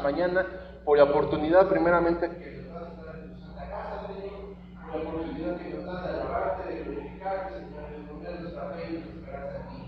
mañana, por la oportunidad primeramente que nos das de estar en tu santa casa, Señor, por la oportunidad que nos das de alabarte, de glorificarte, Señor, de poner nuestra fe y nuestra esperanza en ti.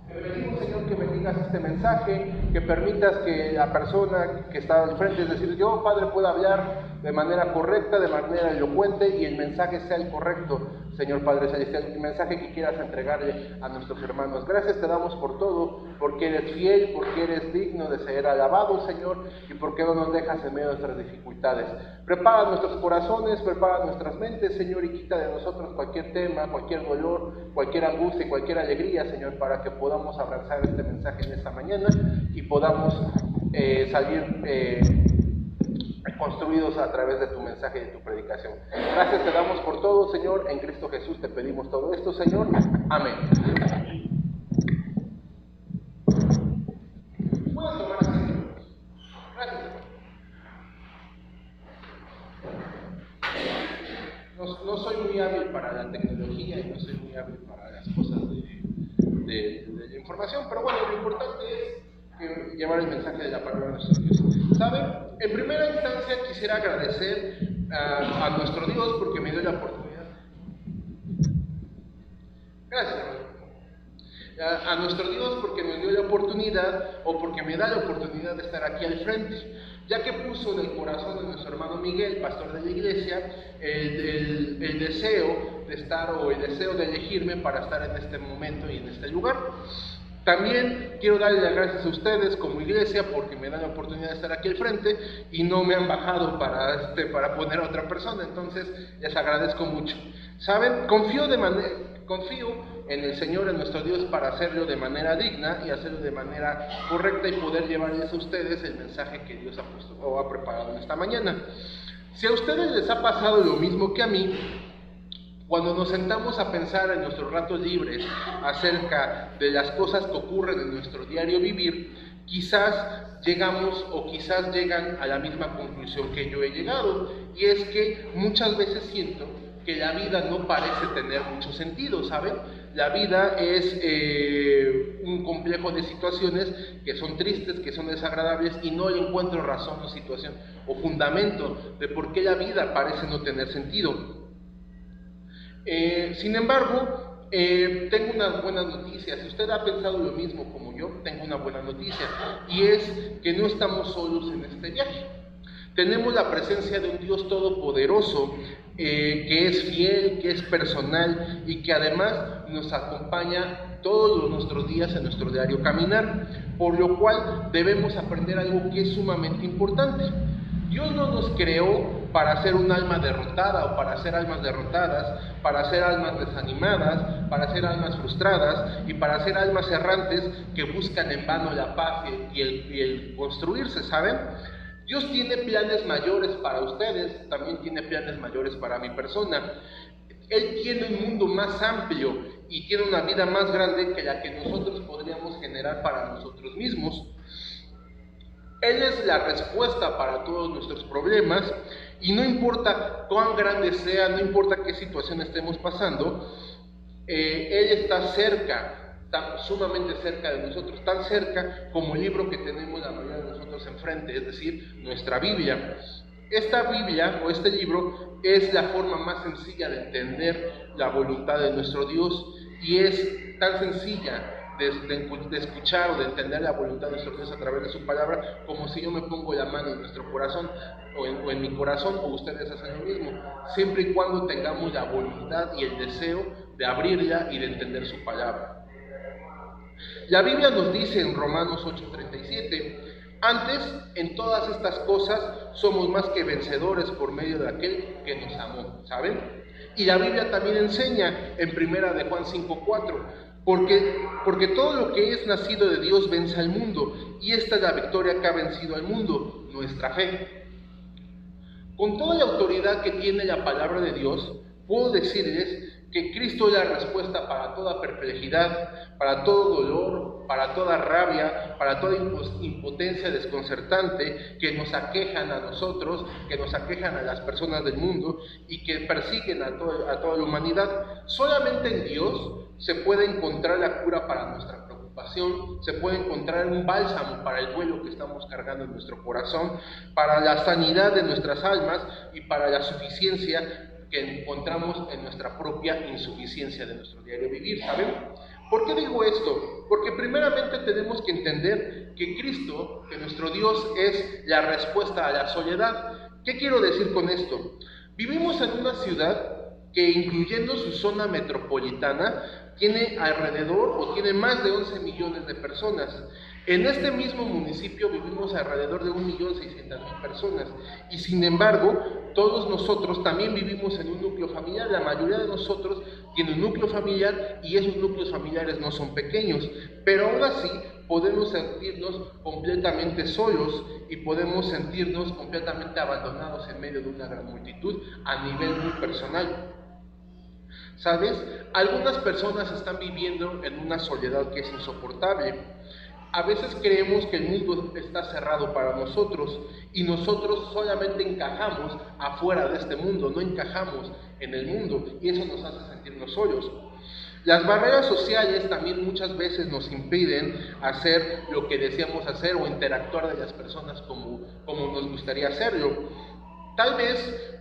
Te pedimos, Señor, que bendigas este mensaje, que permitas que la persona que está al frente, es decir, yo, Padre, pueda hablar de manera correcta, de manera elocuente, y el mensaje sea el correcto, Señor Padre Celestial, el mensaje que quieras entregarle a nuestros hermanos. Gracias te damos por todo, porque eres fiel, porque eres digno de ser alabado, Señor, y porque no nos dejas en medio de nuestras dificultades. Prepara nuestros corazones, prepara nuestras mentes, Señor, y quita de nosotros cualquier tema, cualquier dolor, cualquier angustia y cualquier alegría, Señor, para que podamos abrazar este mensaje en esta mañana y podamos salir construidos a través de tu mensaje y de tu predicación. Gracias te damos por todo, Señor. En Cristo Jesús te pedimos todo esto, Señor. Amén. Pueden tomar asiento. Gracias, hermano. No soy muy hábil para la tecnología y no soy muy hábil para las cosas de la información, pero bueno, lo importante es llevar el mensaje de la palabra de nuestro Dios. ¿Saben? En primera instancia quisiera agradecer a nuestro Dios porque me dio la oportunidad. Gracias, hermano. A nuestro Dios porque me dio la oportunidad o porque me da la oportunidad de estar aquí al frente, ya que puso en el corazón de nuestro hermano Miguel, pastor de la iglesia, el deseo de estar o el deseo de elegirme para estar en este momento y en este lugar. También quiero darle las gracias a ustedes como iglesia porque me dan la oportunidad de estar aquí al frente y no me han bajado para poner a otra persona, entonces les agradezco mucho. ¿Saben? Confío en el Señor, en nuestro Dios, para hacerlo de manera digna y hacerlo de manera correcta y poder llevarles a ustedes el mensaje que Dios ha puesto o ha preparado en esta mañana. Si a ustedes les ha pasado lo mismo que a mí, cuando nos sentamos a pensar en nuestros ratos libres acerca de las cosas que ocurren en nuestro diario vivir, quizás llegamos o quizás llegan a la misma conclusión que yo he llegado, y es que muchas veces siento que la vida no parece tener mucho sentido, ¿saben? La vida es un complejo de situaciones que son tristes, que son desagradables, y no le encuentro razón o situación o fundamento de por qué la vida parece no tener sentido. Sin embargo, tengo una buena noticia. Si usted ha pensado lo mismo como yo, tengo una buena noticia, y es que no estamos solos en este viaje. Tenemos la presencia de un Dios todopoderoso, que es fiel, que es personal y que además nos acompaña todos nuestros días en nuestro diario caminar, por lo cual debemos aprender algo que es sumamente importante. Dios no nos creó para ser un alma derrotada o para ser almas derrotadas, para ser almas desanimadas, para ser almas frustradas y para ser almas errantes que buscan en vano la paz y el construirse, ¿saben? Dios tiene planes mayores para ustedes, también tiene planes mayores para mi persona. Él tiene un mundo más amplio y tiene una vida más grande que la que nosotros podríamos generar para nosotros mismos. Él es la respuesta para todos nuestros problemas, y no importa cuán grande sea, no importa qué situación estemos pasando, Él está cerca, está sumamente cerca de nosotros, tan cerca como el libro que tenemos la mayoría de nosotros enfrente, es decir, nuestra Biblia. Esta Biblia o este libro es la forma más sencilla de entender la voluntad de nuestro Dios, y es tan sencilla de escuchar o de entender la voluntad de nuestro Dios a través de su palabra, como si yo me pongo la mano en nuestro corazón o en mi corazón, o ustedes hacen lo mismo, siempre y cuando tengamos la voluntad y el deseo de abrirla y de entender su palabra. La Biblia nos dice en Romanos 8:37, antes, en todas estas cosas somos más que vencedores por medio de aquel que nos amó, ¿saben? Y la Biblia también enseña en primera de Juan 5:4, porque todo lo que es nacido de Dios vence al mundo, y esta es la victoria que ha vencido al mundo, nuestra fe. Con toda la autoridad que tiene la palabra de Dios, puedo decirles que Cristo es la respuesta para toda perplejidad, para todo dolor, para toda rabia, para toda impotencia desconcertante que nos aquejan a nosotros, que nos aquejan a las personas del mundo y que persiguen a toda la humanidad. Solamente en Dios se puede encontrar la cura para nuestra preocupación. pasión se puede encontrar un bálsamo para el duelo que estamos cargando en nuestro corazón, para la sanidad de nuestras almas y para la suficiencia que encontramos en nuestra propia insuficiencia de nuestro diario vivir, ¿saben? ¿Por qué digo esto? Porque primeramente tenemos que entender que Cristo, que nuestro Dios, es la respuesta a la soledad. ¿Qué quiero decir con esto? Vivimos en una ciudad que, incluyendo su zona metropolitana, tiene alrededor o tiene más de 11 millones de personas. En este mismo municipio vivimos alrededor de 1.600.000 personas y sin embargo todos nosotros también vivimos en un núcleo familiar. La mayoría de nosotros tiene un núcleo familiar y esos núcleos familiares no son pequeños, pero aún así podemos sentirnos completamente solos y podemos sentirnos completamente abandonados en medio de una gran multitud a nivel muy personal. ¿Sabes? Algunas personas están viviendo en una soledad que es insoportable. A veces creemos que el mundo está cerrado para nosotros y nosotros solamente encajamos afuera de este mundo, no encajamos en el mundo y eso nos hace sentirnos solos. Las barreras sociales también muchas veces nos impiden hacer lo que deseamos hacer o interactuar de las personas como nos gustaría hacerlo. Tal vez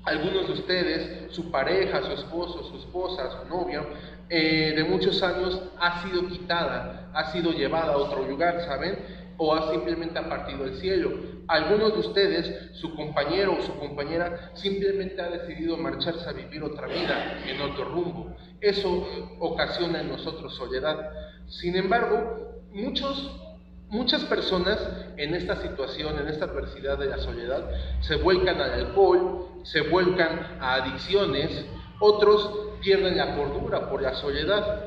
algunos de ustedes, su pareja, su esposo, su esposa, su novia, de muchos años ha sido quitada, ha sido llevada a otro lugar, ¿saben? O simplemente ha partido el cielo. Algunos de ustedes, su compañero o su compañera, simplemente ha decidido marcharse a vivir otra vida en otro rumbo. Eso ocasiona en nosotros soledad. Sin embargo, muchas personas en esta situación, en esta adversidad de la soledad, se vuelcan al alcohol, se vuelcan a adicciones, otros pierden la cordura por la soledad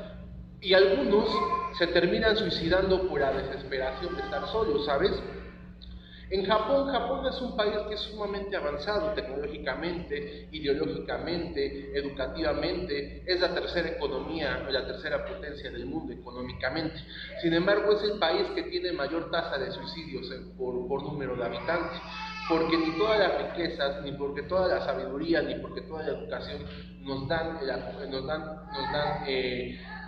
y algunos se terminan suicidando por la desesperación de estar solos, ¿sabes? Japón es un país que es sumamente avanzado tecnológicamente, ideológicamente, educativamente, es la tercera economía, la tercera potencia del mundo económicamente. Sin embargo, es el país que tiene mayor tasa de suicidios por número de habitantes, porque ni todas las riquezas, ni porque toda la sabiduría, ni porque toda la educación nos dan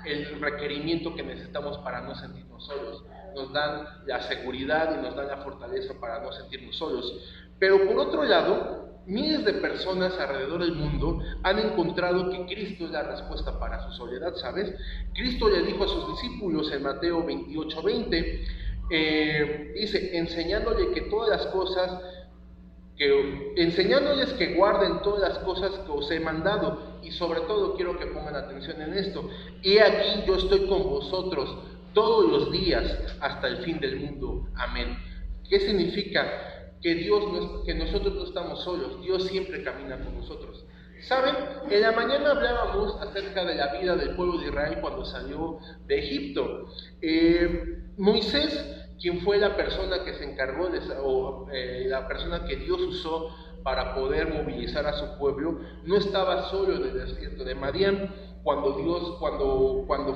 el requerimiento que necesitamos para no sentirnos solos. Nos dan la seguridad y nos dan la fortaleza para no sentirnos solos. Pero por otro lado, miles de personas alrededor del mundo han encontrado que Cristo es la respuesta para su soledad, ¿sabes? Cristo le dijo a sus discípulos en Mateo 28:20, dice, enseñándoles que guarden todas las cosas que os he mandado, y sobre todo quiero que pongan atención en esto, he aquí yo estoy con vosotros todos los días hasta el fin del mundo. Amén. ¿Qué significa? Que nosotros no estamos solos, Dios siempre camina con nosotros. ¿Saben? En la mañana hablábamos acerca de la vida del pueblo de Israel cuando salió de Egipto. Moisés, quien fue la persona que se encargó la persona que Dios usó para poder movilizar a su pueblo, no estaba solo en el desierto de Madián cuando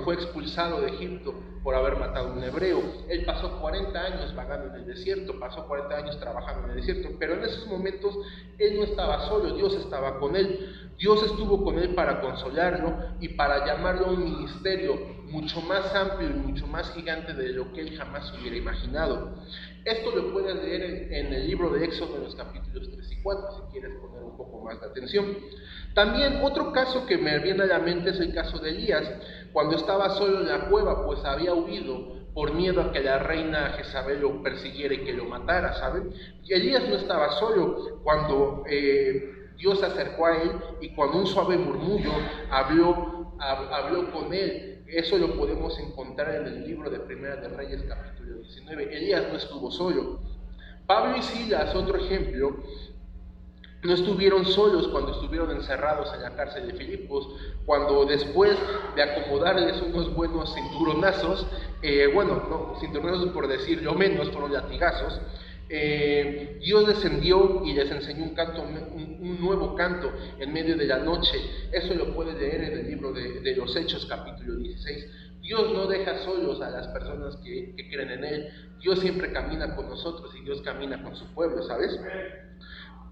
fue expulsado de Egipto por haber matado a un hebreo. Él pasó 40 años vagando en el desierto, pasó 40 años trabajando en el desierto, pero en esos momentos él no estaba solo, Dios estaba con él. Dios estuvo con él para consolarlo y para llamarlo a un ministerio mucho más amplio y mucho más gigante de lo que él jamás hubiera imaginado. Esto lo puedes leer en el libro de Éxodo en los capítulos 3 y 4, si quieres poner un poco más de atención. También otro caso que me viene a la mente es el caso de Elías, cuando estaba solo en la cueva, pues había huido por miedo a que la reina Jezabel lo persiguiera y que lo matara, ¿saben? Y Elías no estaba solo cuando Dios se acercó a él y cuando un suave murmullo habló con él. Eso lo podemos encontrar en el libro de Primera de Reyes, capítulo 19. Elías no estuvo solo. Pablo y Silas, otro ejemplo, no estuvieron solos cuando estuvieron encerrados en la cárcel de Filipos, cuando después de acomodarles unos buenos cinturonazos, cinturonazos por decir yo menos, fueron latigazos, Dios descendió y les enseñó un nuevo canto en medio de la noche. Eso lo puedes leer en el libro de los Hechos, capítulo 16. Dios no deja solos a las personas que creen en Él. Dios siempre camina con nosotros y Dios camina con su pueblo, ¿sabes?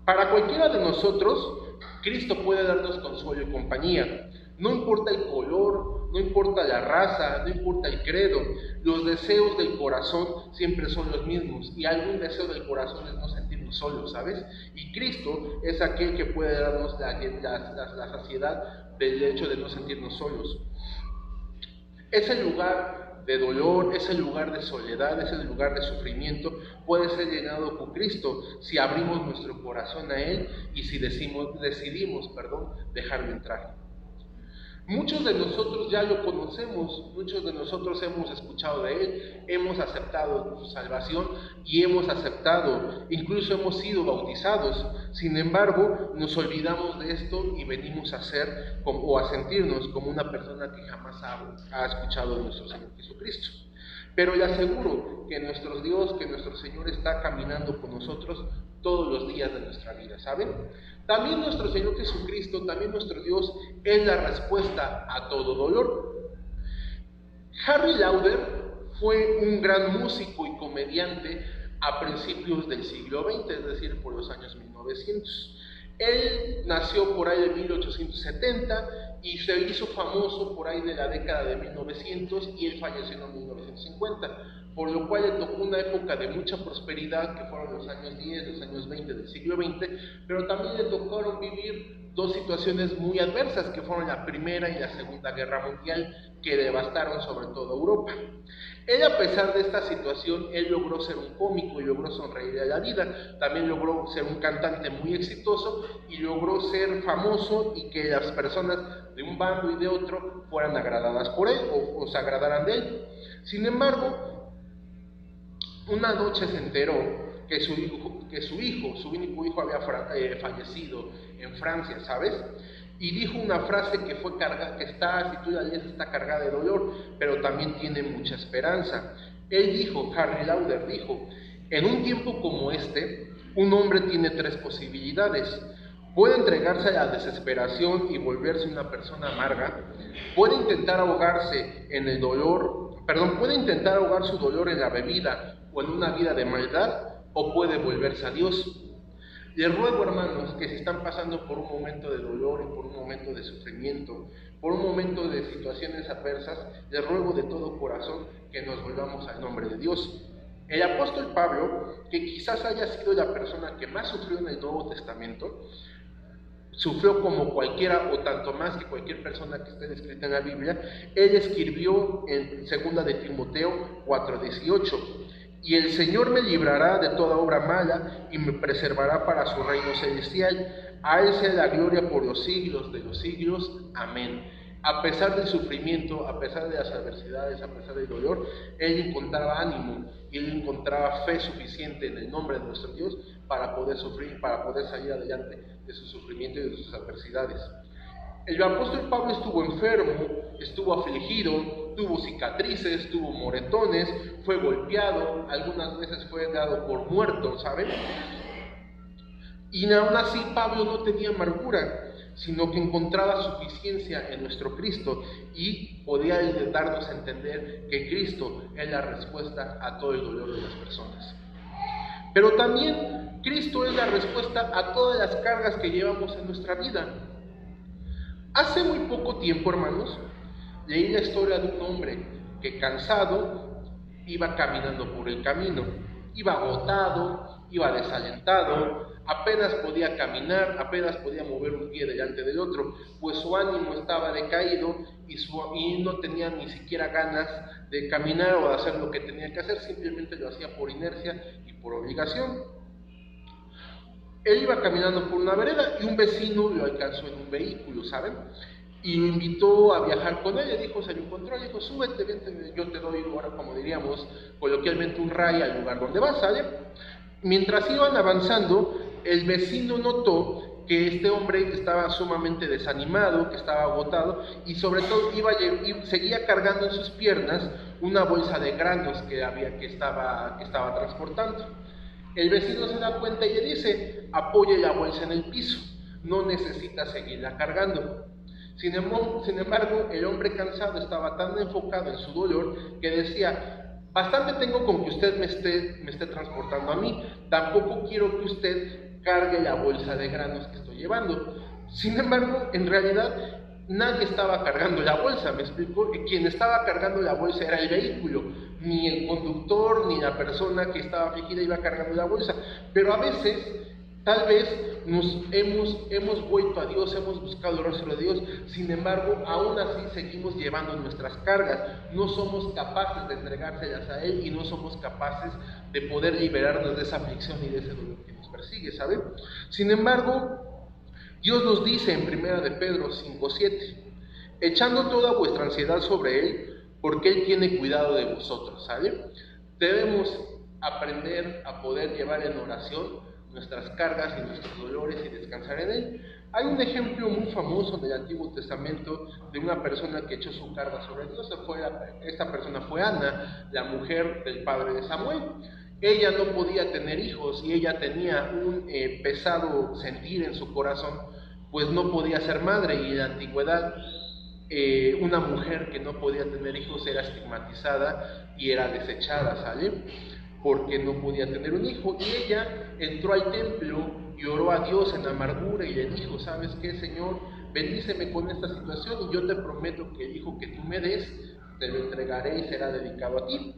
Para cualquiera de nosotros, Cristo puede darnos consuelo y compañía. No importa el color no importa la raza, no importa el credo, los deseos del corazón siempre son los mismos, y algún deseo del corazón es no sentirnos solos, ¿sabes? Y Cristo es aquel que puede darnos la saciedad del hecho de no sentirnos solos. Ese lugar de dolor, ese lugar de soledad, ese lugar de sufrimiento puede ser llenado por Cristo si abrimos nuestro corazón a Él y si decidimos dejarlo entrar. Muchos de nosotros ya lo conocemos, muchos de nosotros hemos escuchado de Él, hemos aceptado su salvación y hemos aceptado, incluso hemos sido bautizados. Sin embargo, nos olvidamos de esto y venimos a ser o a sentirnos como una persona que jamás ha escuchado de nuestro Señor Jesucristo. Pero le aseguro que nuestro Dios, que nuestro Señor está caminando con nosotros todos los días de nuestra vida, ¿saben? También nuestro Señor Jesucristo, también nuestro Dios es la respuesta a todo dolor. Harry Lauder fue un gran músico y comediante a principios del siglo XX, es decir, por los años 1900. Él nació por ahí de 1870 y se hizo famoso por ahí de la década de 1900 y él falleció en 1950, por lo cual le tocó una época de mucha prosperidad que fueron los años 10, los años 20 del siglo XX, pero también le tocaron vivir dos situaciones muy adversas que fueron la Primera y la Segunda Guerra Mundial, que devastaron sobre todo Europa. Él, a pesar de esta situación, él logró ser un cómico y logró sonreír a la vida. También logró ser un cantante muy exitoso y logró ser famoso y que las personas de un bando y de otro fueran agradadas por él o se agradaran de él. Sin embargo, una noche se enteró que su único hijo había fallecido en Francia, ¿sabes? Y dijo una frase que fue cargada, que está, si tú la lees, está cargada de dolor, pero también tiene mucha esperanza. Él dijo, Harry Lauder dijo, en un tiempo como este, un hombre tiene tres posibilidades. Puede entregarse a la desesperación y volverse una persona amarga, puede intentar ahogarse en el dolor, puede intentar ahogar su dolor en la bebida o en una vida de maldad, o puede volverse a Dios. Les ruego, hermanos, que si están pasando por un momento de dolor y por un momento de sufrimiento, por un momento de situaciones adversas, les ruego de todo corazón que nos volvamos al nombre de Dios. El apóstol Pablo, que quizás haya sido la persona que más sufrió en el Nuevo Testamento, sufrió como cualquiera o tanto más que cualquier persona que esté descrita en la Biblia. Él escribió en 2 de Timoteo 4:18, y el Señor me librará de toda obra mala y me preservará para su reino celestial. A Él sea la gloria por los siglos de los siglos. Amén. A pesar del sufrimiento, a pesar de las adversidades, a pesar del dolor, él encontraba ánimo y él encontraba fe suficiente en el nombre de nuestro Dios para poder sufrir, para poder salir adelante de su sufrimiento y de sus adversidades. El apóstol Pablo estuvo enfermo, estuvo afligido, tuvo cicatrices, tuvo moretones, fue golpeado, algunas veces fue dado por muerto, ¿saben? Y aún así Pablo no tenía amargura, sino que encontraba suficiencia en nuestro Cristo y podía darnos a entender que Cristo es la respuesta a todo el dolor de las personas. Pero también Cristo es la respuesta a todas las cargas que llevamos en nuestra vida. Hace muy poco tiempo, hermanos, leí la historia de un hombre que, cansado, iba caminando por el camino. Iba agotado, iba desalentado, apenas podía caminar, apenas podía mover un pie delante del otro, pues su ánimo estaba decaído y no tenía ni siquiera ganas de caminar o de hacer lo que tenía que hacer, simplemente lo hacía por inercia y por obligación. Él iba caminando por una vereda y un vecino lo alcanzó en un vehículo, ¿saben? Y lo invitó a viajar con él. Le dijo, se lo encontró, le dijo, súbete, vente, yo te doy, ahora como diríamos coloquialmente, un ray al lugar donde vas, ¿sale? Mientras iban avanzando, el vecino notó que este hombre estaba sumamente desanimado, que estaba agotado y sobre todo seguía cargando en sus piernas una bolsa de granos que estaba transportando. El vecino se da cuenta y le dice, apoye la bolsa en el piso, no necesita seguirla cargando. Sin embargo, el hombre cansado estaba tan enfocado en su dolor que decía, bastante tengo con que usted me esté transportando a mí, tampoco quiero que usted cargue la bolsa de granos que estoy llevando. Sin embargo, en realidad, nadie estaba cargando la bolsa, ¿me explico? Quien estaba cargando la bolsa era el vehículo, ni el conductor, ni la persona que estaba afligida iba cargando la bolsa. Pero a veces, tal vez nos hemos vuelto a Dios, hemos buscado el rostro de Dios, sin embargo, aún así seguimos llevando nuestras cargas, no somos capaces de entregárselas a Él y no somos capaces de poder liberarnos de esa aflicción y de ese dolor que nos persigue, ¿saben? Sin embargo, Dios nos dice en 1 de Pedro 5:7, echando toda vuestra ansiedad sobre Él, porque Él tiene cuidado de vosotros, ¿sale? Debemos aprender a poder llevar en oración nuestras cargas y nuestros dolores y descansar en Él. Hay un ejemplo muy famoso del Antiguo Testamento de una persona que echó su carga sobre Dios. Esta persona fue Ana, la mujer del padre de Samuel. Ella no podía tener hijos y ella tenía un pesado sentir en su corazón, pues no podía ser madre, y en la antigüedad una mujer que no podía tener hijos era estigmatizada y era desechada, ¿sale? Porque no podía tener un hijo. Y ella entró al templo y oró a Dios en amargura y le dijo: ¿sabes qué, Señor? Bendíceme con esta situación y yo te prometo que el hijo que tú me des te lo entregaré y será dedicado a ti.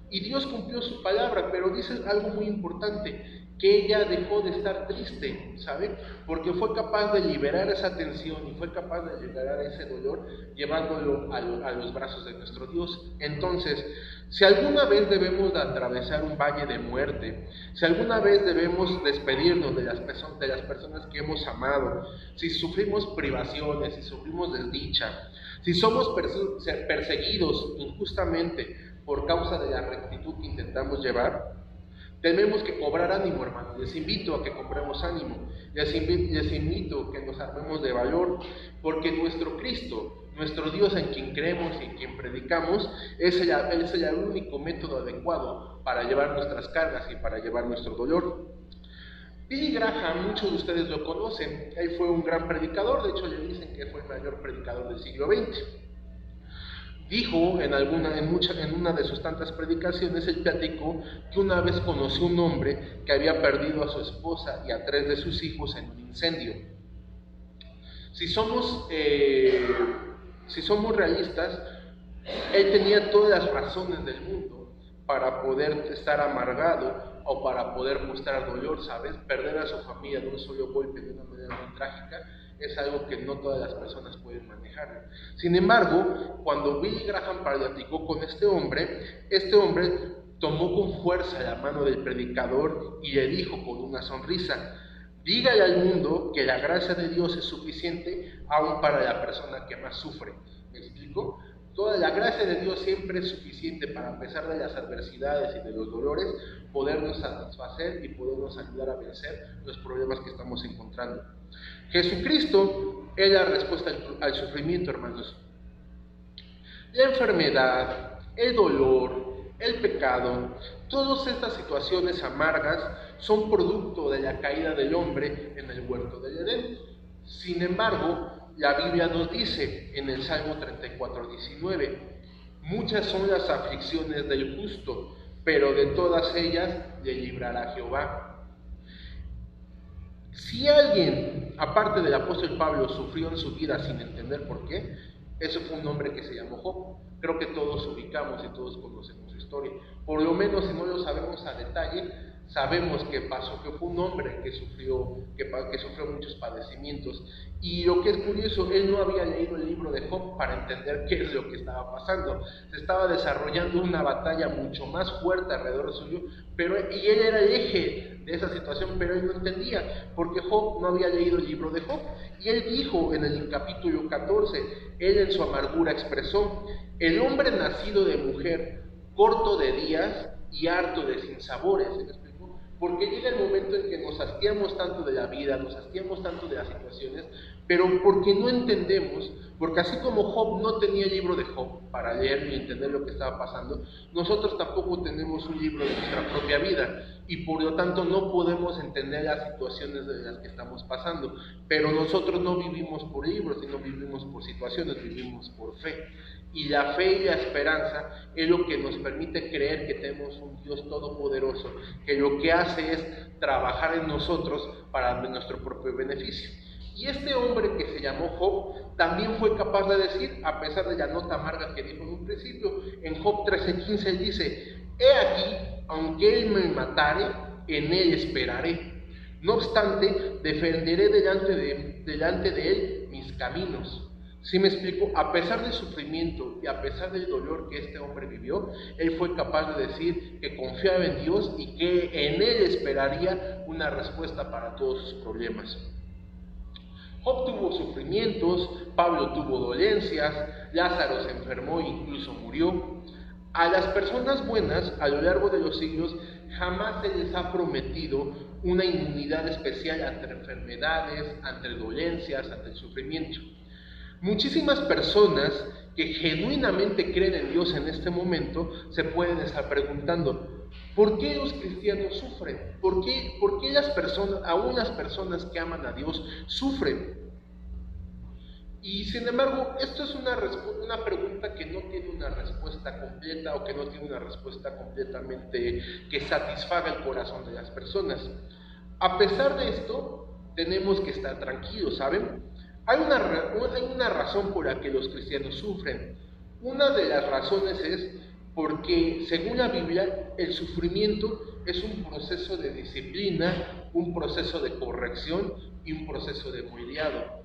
Y Dios cumplió su palabra, pero dice algo muy importante, que ella dejó de estar triste, ¿sabe? Porque fue capaz de liberar esa tensión y fue capaz de liberar ese dolor llevándolo a los brazos de nuestro Dios. Entonces, si alguna vez debemos de atravesar un valle de muerte, si alguna vez debemos despedirnos de las personas que hemos amado, si sufrimos privaciones, si sufrimos desdicha, si somos perseguidos injustamente por causa de la rectitud que intentamos llevar, tenemos que cobrar ánimo, hermanos. Les invito a que cobremos ánimo, les invito a que nos armemos de valor, porque nuestro Cristo, nuestro Dios en quien creemos y en quien predicamos, es el único método adecuado para llevar nuestras cargas y para llevar nuestro dolor. Billy Graham, muchos de ustedes lo conocen, él fue un gran predicador, de hecho le dicen que fue el mayor predicador del siglo XX. Dijo en una de sus tantas predicaciones, él platicó que una vez conoció un hombre que había perdido a su esposa y a 3 de sus hijos en un incendio. Si somos realistas, él tenía todas las razones del mundo para poder estar amargado o para poder mostrar dolor, ¿sabes? Perder a su familia de un solo golpe de una manera muy trágica es algo que no todas las personas pueden manejar. Sin embargo, cuando Billy Graham platicó con este hombre tomó con fuerza la mano del predicador y le dijo con una sonrisa: dígale al mundo que la gracia de Dios es suficiente aún para la persona que más sufre. ¿Me explico? Toda la gracia de Dios siempre es suficiente para, a pesar de las adversidades y de los dolores, podernos satisfacer y podernos ayudar a vencer los problemas que estamos encontrando. Jesucristo es la respuesta al sufrimiento, hermanos. La enfermedad, el dolor, el pecado, todas estas situaciones amargas son producto de la caída del hombre en el huerto del Edén. Sin embargo, la Biblia nos dice en el Salmo 34:19, muchas son las aflicciones del justo, pero de todas ellas le librará Jehová. Si alguien, aparte del apóstol Pablo, sufrió en su vida sin entender por qué, ese fue un hombre que se llamó Job. Creo que todos ubicamos y todos conocemos su historia. Por lo menos, si no lo sabemos a detalle, sabemos que pasó, que fue un hombre que sufrió muchos padecimientos. Y lo que es curioso, él no había leído el libro de Job para entender qué es lo que estaba pasando. Se estaba desarrollando una batalla mucho más fuerte alrededor suyo, y él era el eje de esa situación, pero él no entendía, porque Job no había leído el libro de Job. Y él dijo en el capítulo 14, él en su amargura expresó: el hombre nacido de mujer, corto de días y harto de sinsabores. Porque llega el momento en que nos hastiamos tanto de la vida, nos hastiamos tanto de las situaciones, pero porque no entendemos, porque así como Job no tenía el libro de Job para leer y entender lo que estaba pasando, nosotros tampoco tenemos un libro de nuestra propia vida, y por lo tanto no podemos entender las situaciones de las que estamos pasando. Pero nosotros no vivimos por libros, sino vivimos por situaciones, vivimos por fe. Y la fe y la esperanza es lo que nos permite creer que tenemos un Dios todopoderoso, que lo que hace es trabajar en nosotros para nuestro propio beneficio. Y este hombre que se llamó Job también fue capaz de decir, a pesar de la nota amarga que dijo en un principio, en Job 13:15 él dice: he aquí, aunque él me matare, en él esperaré. No obstante, defenderé delante de él mis caminos. ¿Sí me explico? A pesar del sufrimiento y a pesar del dolor que este hombre vivió, él fue capaz de decir que confiaba en Dios y que en él esperaría una respuesta para todos sus problemas. Job tuvo sufrimientos, Pablo tuvo dolencias, Lázaro se enfermó e incluso murió. A las personas buenas, a lo largo de los siglos, jamás se les ha prometido una inmunidad especial ante enfermedades, ante dolencias, ante el sufrimiento. Muchísimas personas que genuinamente creen en Dios en este momento se pueden estar preguntando: ¿por qué los cristianos sufren? ¿Por qué las personas, aún las personas que aman a Dios, sufren? Y sin embargo, esto es una pregunta que no tiene una respuesta completa, o que no tiene una respuesta completamente que satisfaga el corazón de las personas. A pesar de esto, tenemos que estar tranquilos, ¿saben? Hay una razón por la que los cristianos sufren. Una de las razones es porque, según la Biblia, el sufrimiento es un proceso de disciplina, un proceso de corrección y un proceso de moldeado.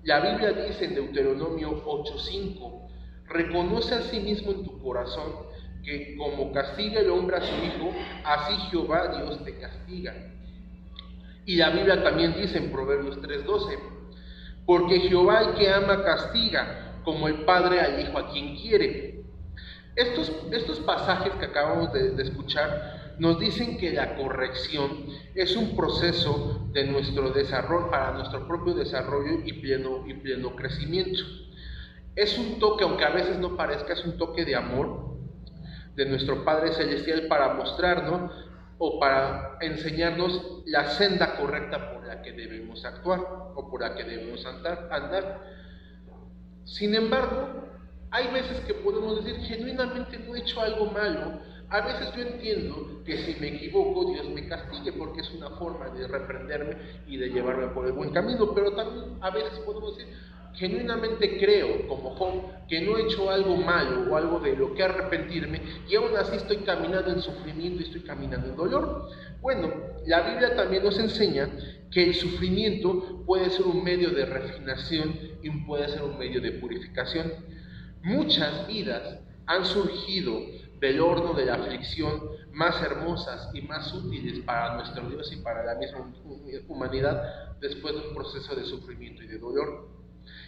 La Biblia dice en Deuteronomio 8:5: reconoce a sí mismo en tu corazón que como castiga el hombre a su hijo, así Jehová Dios te castiga. Y la Biblia también dice en Proverbios 3:12: porque Jehová al que ama castiga, como el padre al hijo a quien quiere. Estos pasajes que acabamos de escuchar nos dicen que la corrección es un proceso de nuestro desarrollo, para nuestro propio desarrollo y pleno crecimiento. Es un toque, aunque a veces no parezca, es un toque de amor de nuestro Padre Celestial para mostrarnos o para enseñarnos la senda correcta por la que debemos actuar o por la que debemos andar. Sin embargo, hay veces que podemos decir: genuinamente no he hecho algo malo. A veces yo entiendo que si me equivoco, Dios me castigue, porque es una forma de reprenderme y de llevarme por el buen camino. Pero también a veces podemos decir: genuinamente creo, como Job, que no he hecho algo malo o algo de lo que arrepentirme, y aún así estoy caminando en sufrimiento y estoy caminando en dolor. Bueno, la Biblia también nos enseña que el sufrimiento puede ser un medio de refinación y puede ser un medio de purificación. Muchas vidas han surgido del horno de la aflicción más hermosas y más útiles para nuestro Dios y para la misma humanidad después de un proceso de sufrimiento y de dolor.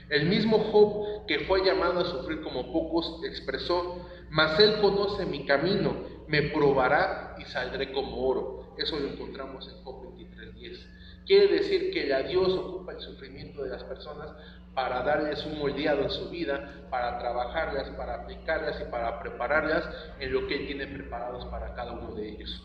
El mismo Job, que fue llamado a sufrir como pocos, expresó: mas él conoce mi camino, me probará y saldré como oro. Eso lo encontramos en Job 23:10. Quiere decir que la Dios ocupa el sufrimiento de las personas para darles un moldeado en su vida, para trabajarlas, para aplicarlas y para prepararlas en lo que Él tiene preparados para cada uno de ellos.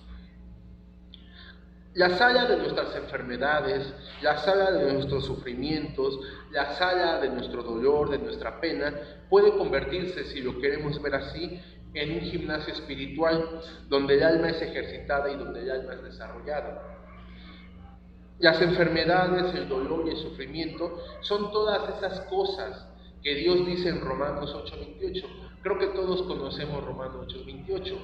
La sala de nuestras enfermedades, la sala de nuestros sufrimientos, la sala de nuestro dolor, de nuestra pena, puede convertirse, si lo queremos ver así, en un gimnasio espiritual donde el alma es ejercitada y donde el alma es desarrollada. Las enfermedades, el dolor y el sufrimiento son todas esas cosas que Dios dice en Romanos 8:28. Creo que todos conocemos Romanos 8:28,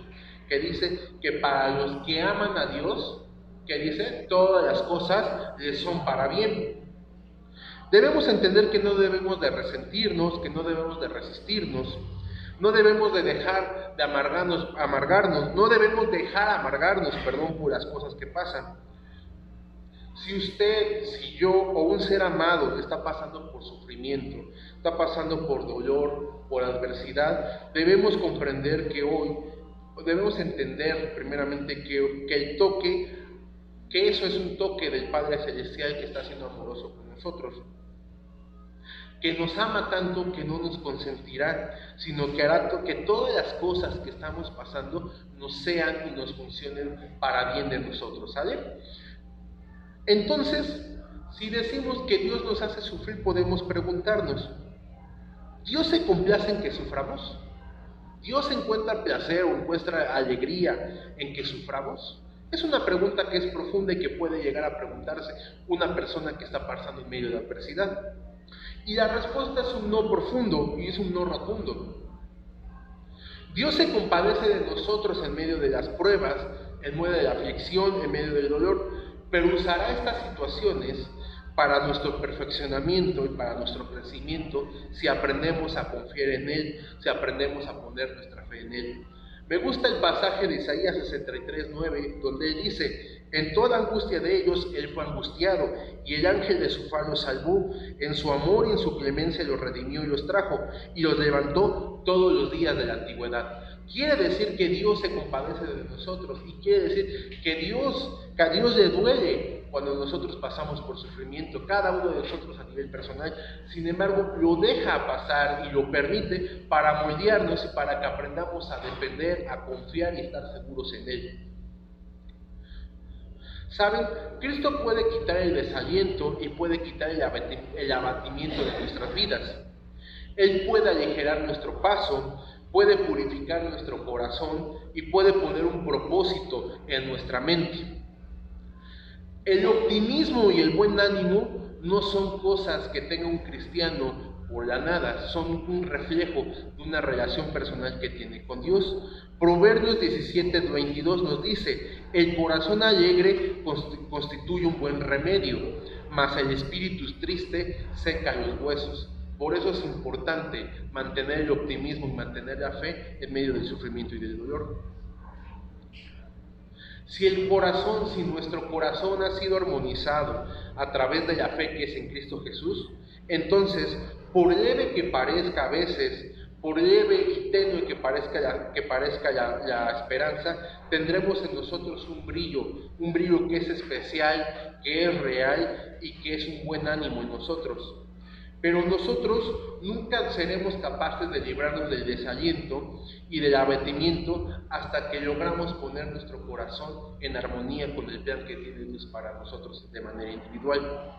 que dice que para los que aman a Dios, que dice, todas las cosas les son para bien. Debemos entender que no debemos de resentirnos, que no debemos de resistirnos, no debemos de dejar de amargarnos, no debemos dejar amargarnos, por las cosas que pasan. Si usted, si yo o un ser amado está pasando por sufrimiento, está pasando por dolor, por adversidad, debemos comprender que hoy, debemos entender primeramente que eso es un toque del Padre Celestial que está siendo amoroso con nosotros, que nos ama tanto que no nos consentirá, sino que hará que todas las cosas que estamos pasando nos sean y nos funcionen para bien de nosotros, ¿sale? Entonces, si decimos que Dios nos hace sufrir, podemos preguntarnos: ¿Dios se complace en que suframos? ¿Dios encuentra placer o encuentra alegría en que suframos? Es una pregunta que es profunda y que puede llegar a preguntarse una persona que está pasando en medio de adversidad. Y la respuesta es un no profundo y es un no rotundo. Dios se compadece de nosotros en medio de las pruebas, en medio de la aflicción, en medio del dolor, pero usará estas situaciones para nuestro perfeccionamiento y para nuestro crecimiento si aprendemos a confiar en Él, si aprendemos a poner nuestra fe en Él. Me gusta el pasaje de Isaías 63:9, donde Él dice: en toda angustia de ellos Él fue angustiado, y el ángel de su faz los salvó. En su amor y en su clemencia los redimió y los trajo, y los levantó todos los días de la antigüedad. Quiere decir que Dios se compadece de nosotros, y quiere decir que a Dios le duele cuando nosotros pasamos por sufrimiento, cada uno de nosotros a nivel personal. Sin embargo, lo deja pasar y lo permite para moldearnos y para que aprendamos a depender, a confiar y estar seguros en Él. ¿Saben? Cristo puede quitar el desaliento y puede quitar el abatimiento de nuestras vidas. Él puede aligerar nuestro paso, puede purificar nuestro corazón y puede poner un propósito en nuestra mente. El optimismo y el buen ánimo no son cosas que tenga un cristiano por la nada, son un reflejo de una relación personal que tiene con Dios. Proverbios 17:22 nos dice: el corazón alegre constituye un buen remedio, mas el espíritu triste seca los huesos. Por eso es importante mantener el optimismo y mantener la fe en medio del sufrimiento y del dolor. Si nuestro corazón ha sido armonizado a través de la fe que es en Cristo Jesús, entonces, por leve que parezca a veces, por leve y tenue que parezca la esperanza, tendremos en nosotros un brillo que es especial, que es real y que es un buen ánimo en nosotros. Pero nosotros nunca seremos capaces de librarnos del desaliento y del abatimiento hasta que logramos poner nuestro corazón en armonía con el plan que tiene Dios para nosotros de manera individual.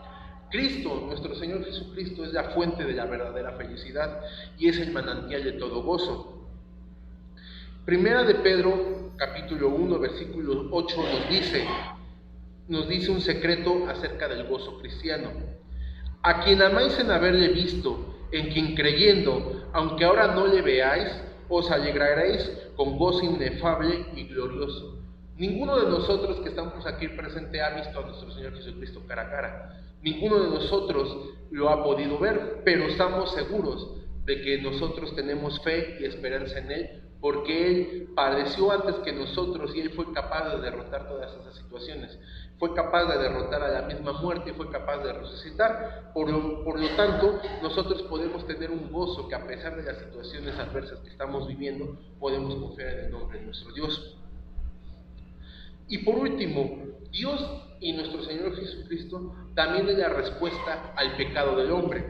Cristo, nuestro Señor Jesucristo, es la fuente de la verdadera felicidad y es el manantial de todo gozo. Primera de Pedro, capítulo 1, versículo 8, nos dice un secreto acerca del gozo cristiano. A quien amáis en haberle visto, en quien creyendo, aunque ahora no le veáis, os alegraréis con gozo inefable y glorioso. Ninguno de nosotros que estamos aquí presente ha visto a nuestro Señor Jesucristo cara a cara. Ninguno de nosotros lo ha podido ver, pero estamos seguros de que nosotros tenemos fe y esperanza en Él, porque Él padeció antes que nosotros y Él fue capaz de derrotar todas esas situaciones. Fue capaz de derrotar a la misma muerte y fue capaz de resucitar. Por lo tanto, nosotros podemos tener un gozo que, a pesar de las situaciones adversas que estamos viviendo, podemos confiar en el nombre de nuestro Dios. Y por último, Dios y nuestro Señor Jesucristo también es la respuesta al pecado del hombre.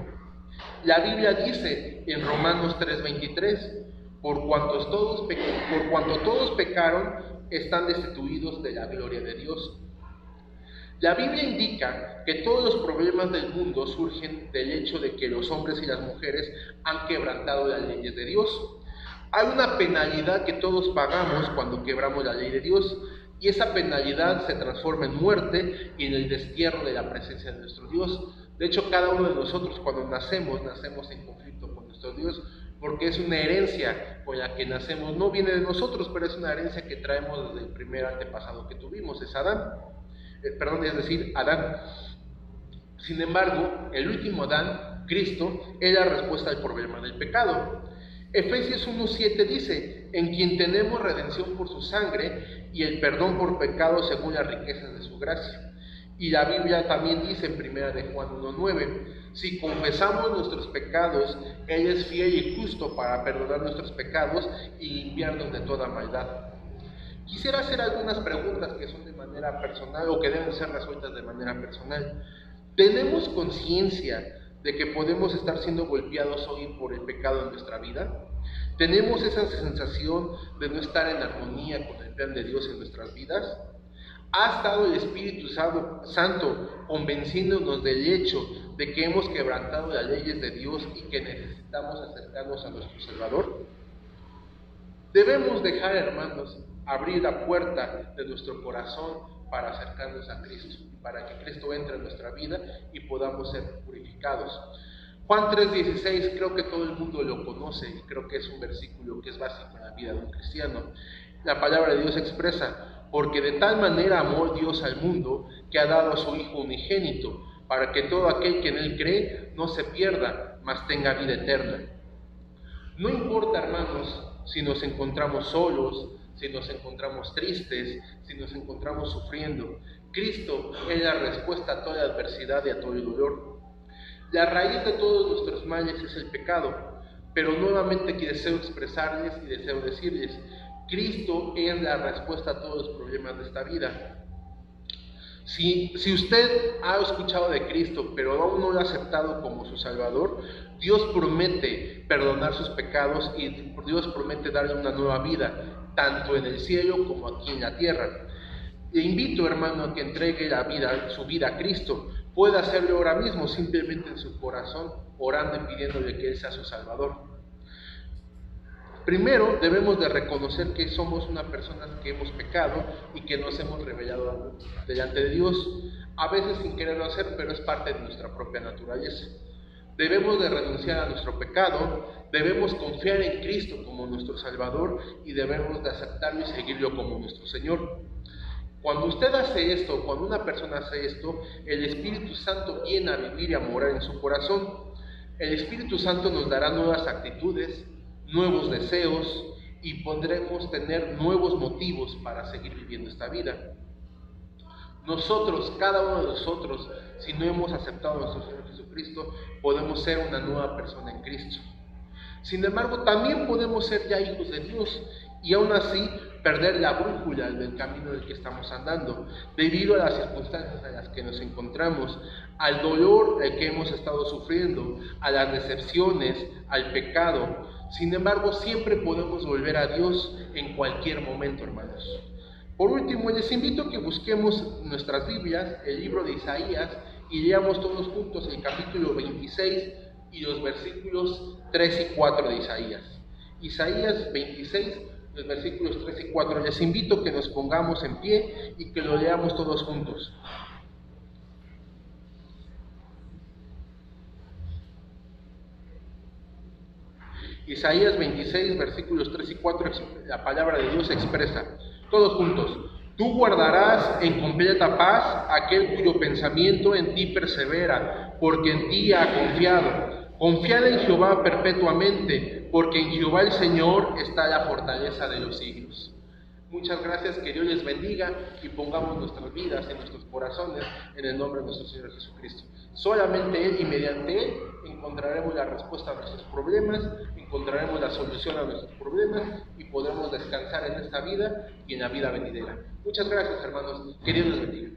La Biblia dice en Romanos 3:23: por cuanto todos pecaron, están destituidos de la gloria de Dios. La Biblia indica que todos los problemas del mundo surgen del hecho de que los hombres y las mujeres han quebrantado las leyes de Dios. Hay una penalidad que todos pagamos cuando quebramos la ley de Dios, y esa penalidad se transforma en muerte y en el destierro de la presencia de nuestro Dios. De hecho, cada uno de nosotros cuando nacemos en conflicto con nuestro Dios, porque es una herencia con la que nacemos. No viene de nosotros, pero es una herencia que traemos desde el primer antepasado que tuvimos, es Adán. Adán. Sin embargo, el último Adán, Cristo, es la respuesta al problema del pecado. Efesios 1:7 dice: en quien tenemos redención por su sangre y el perdón por pecados según las riquezas de su gracia. Y la Biblia también dice en 1 de Juan 1:9: si confesamos nuestros pecados, Él es fiel y justo para perdonar nuestros pecados y limpiarnos de toda maldad. Quisiera hacer algunas preguntas que son de manera personal o que deben ser resueltas de manera personal. ¿Tenemos conciencia de que podemos estar siendo golpeados hoy por el pecado en nuestra vida? ¿Tenemos esa sensación de no estar en armonía con el plan de Dios en nuestras vidas? ¿Ha estado el Espíritu Santo convenciéndonos del hecho de que hemos quebrantado las leyes de Dios y que necesitamos acercarnos a nuestro Salvador? Debemos dejar, hermanos, abrir la puerta de nuestro corazón para acercarnos a Cristo, para que Cristo entre en nuestra vida y podamos ser purificados. Juan 3:16, creo que todo el mundo lo conoce y creo que es un versículo que es básico en la vida de un cristiano. La palabra de Dios expresa: porque de tal manera amó Dios al mundo que ha dado a su Hijo unigénito, para que todo aquel que en Él cree no se pierda, mas tenga vida eterna. No importa, hermanos, si nos encontramos solos, si nos encontramos tristes, si nos encontramos sufriendo. Cristo es la respuesta a toda adversidad y a todo el dolor. La raíz de todos nuestros males es el pecado, pero nuevamente deseo expresarles y deseo decirles: Cristo es la respuesta a todos los problemas de esta vida. Si usted ha escuchado de Cristo, pero aún no lo ha aceptado como su Salvador, Dios promete perdonar sus pecados y Dios promete darle una nueva vida, tanto en el cielo como aquí en la tierra. Le invito, hermano, a que entregue su vida a Cristo. Puede hacerlo ahora mismo, simplemente en su corazón, orando y pidiéndole que Él sea su Salvador. Primero, debemos de reconocer que somos una persona que hemos pecado y que nos hemos rebelado delante de Dios, a veces sin quererlo hacer, pero es parte de nuestra propia naturaleza. Debemos de renunciar a nuestro pecado, debemos confiar en Cristo como nuestro Salvador y debemos de aceptarlo y seguirlo como nuestro Señor. Cuando usted hace esto, cuando una persona hace esto, el Espíritu Santo viene a vivir y a morar en su corazón. El Espíritu Santo nos dará nuevas actitudes, nuevos deseos y podremos tener nuevos motivos para seguir viviendo esta vida. Nosotros, cada uno de nosotros, si no hemos aceptado a nuestro Señor Jesucristo, podemos ser una nueva persona en Cristo. Sin embargo, también podemos ser ya hijos de Dios y aún así perder la brújula del camino del que estamos andando, debido a las circunstancias en las que nos encontramos, al dolor que hemos estado sufriendo, a las decepciones, al pecado. Sin embargo, siempre podemos volver a Dios en cualquier momento, hermanos. Por último, les invito a que busquemos nuestras Biblias, el libro de Isaías, y leamos todos juntos el capítulo 26 y los versículos 3 y 4 de Isaías. Isaías 26, los versículos 3 y 4. Les invito a que nos pongamos en pie y que lo leamos todos juntos. Isaías 26, versículos 3 y 4, la palabra de Dios expresa, todos juntos: tú guardarás en completa paz aquel cuyo pensamiento en ti persevera, porque en ti ha confiado. Confiad en Jehová perpetuamente, porque en Jehová el Señor está la fortaleza de los siglos. Muchas gracias, que Dios les bendiga y pongamos nuestras vidas y nuestros corazones en el nombre de nuestro Señor Jesucristo. Solamente Él y mediante Él encontraremos la respuesta a nuestros problemas, encontraremos la solución a nuestros problemas y podremos descansar en esta vida y en la vida venidera. Muchas gracias, hermanos, que Dios les bendiga.